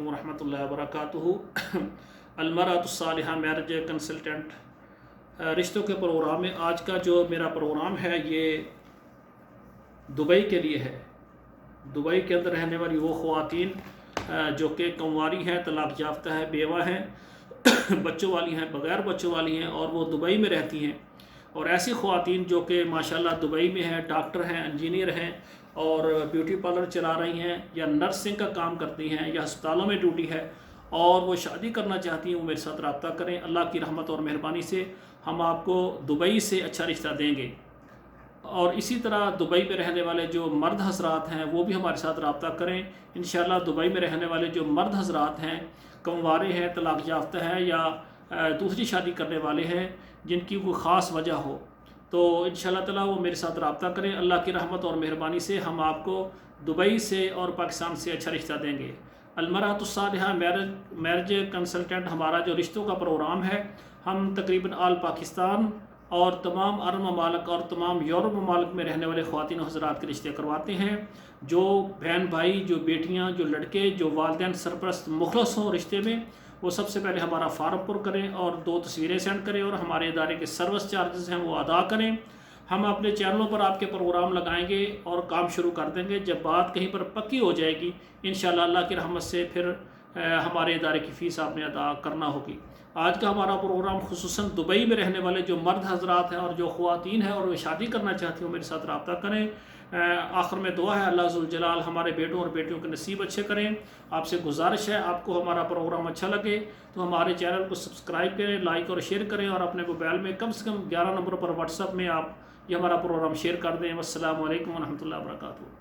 अलैकुम वरहमतुल्लाहि वबरकातुहू। अलमरअतुस्सालिहा marriage consultant रिश्तों के प्रोग्राम में आज का जो मेरा प्रोग्राम है ये दुबई के लिए है। दुबई के अंदर रहने वाली वो ख़वातीन जो कि कंवारी हैं, तलाक याफ्ता है, बेवा हैं, बच्चों वाली हैं, बग़ैर बच्चों वाली हैं और वो दुबई में रहती हैं। और ऐसी ख़वातीन जो कि माशाल्लाह दुबई में हैं, डॉक्टर हैं, इंजीनियर हैं और ब्यूटी पार्लर चला रही हैं या नर्सिंग का काम करती हैं या अस्पतालों में ड्यूटी है और वो शादी करना चाहती हैं, वो मेरे साथ रब्ता करें। अल्लाह की रहमत और मेहरबानी से हम आपको दुबई से अच्छा रिश्ता देंगे। और इसी तरह दुबई में रहने वाले जो मर्द हजरात हैं वो भी हमारे साथ रब्ता करें। इंशाअल्लाह दुबई में रहने वाले जो मर्द हजरात हैं, कंवारे हैं, तलाक याफ्ता हैं या दूसरी शादी करने वाले हैं जिनकी कोई ख़ास वजह हो, तो इंशाअल्लाह ताला वो मेरे साथ रब्ता करें। अल्लाह की रहमत और मेहरबानी से हम आपको दुबई से और पाकिस्तान से अच्छा रिश्ता देंगे। अलमरअतुस्सालिहा मैरिज कंसल्टेंट हमारा जो रिश्तों का प्रोग्राम है, हम तकरीबन आल पाकिस्तान और तमाम अरब ममालिक और तमाम यूरोप ममालिक में रहने वाले ख़वातीन हज़रात के रिश्ते करवाते हैं। जो बहन भाई, जो बेटियां, जो लड़के, जो वालिदैन सरपरस्त मुखलस हों रिश्ते में, वो सबसे पहले हमारा फार्म पर करें और 2 तस्वीरें सेंड करें और हमारे इदारे के सर्विस चार्जेस हैं वो अदा करें। हम अपने चैनलों पर आपके प्रोग्राम लगाएंगे और काम शुरू कर देंगे। जब बात कहीं पर पक्की हो जाएगी इंशाअल्लाह अल्लाह की रहमत से फिर हमारे इदारे की फ़ीस आपने अदा करना होगी। आज का हमारा प्रोग्राम खुसूसन दुबई में रहने वाले जो मर्द हजरात हैं और जो ख़वातीन हैं और वे शादी करना चाहती हैं मेरे साथ रब्ता करें। आखिर में दुआ है अल्लाह ज़ुल जलाल हमारे बेटों और बेटियों के नसीब अच्छे करें। आपसे गुजारिश है, आपको हमारा प्रोग्राम अच्छा लगे तो हमारे चैनल को सब्सक्राइब करें, लाइक और शेयर करें और अपने मोबाइल में कम से कम 11 नंबर पर व्हाट्सएप में आप ये हमारा प्रोग्राम शेयर कर दें। वस्सलामु अलैकुम वरहमतुल्लाहि वबरकातुहू।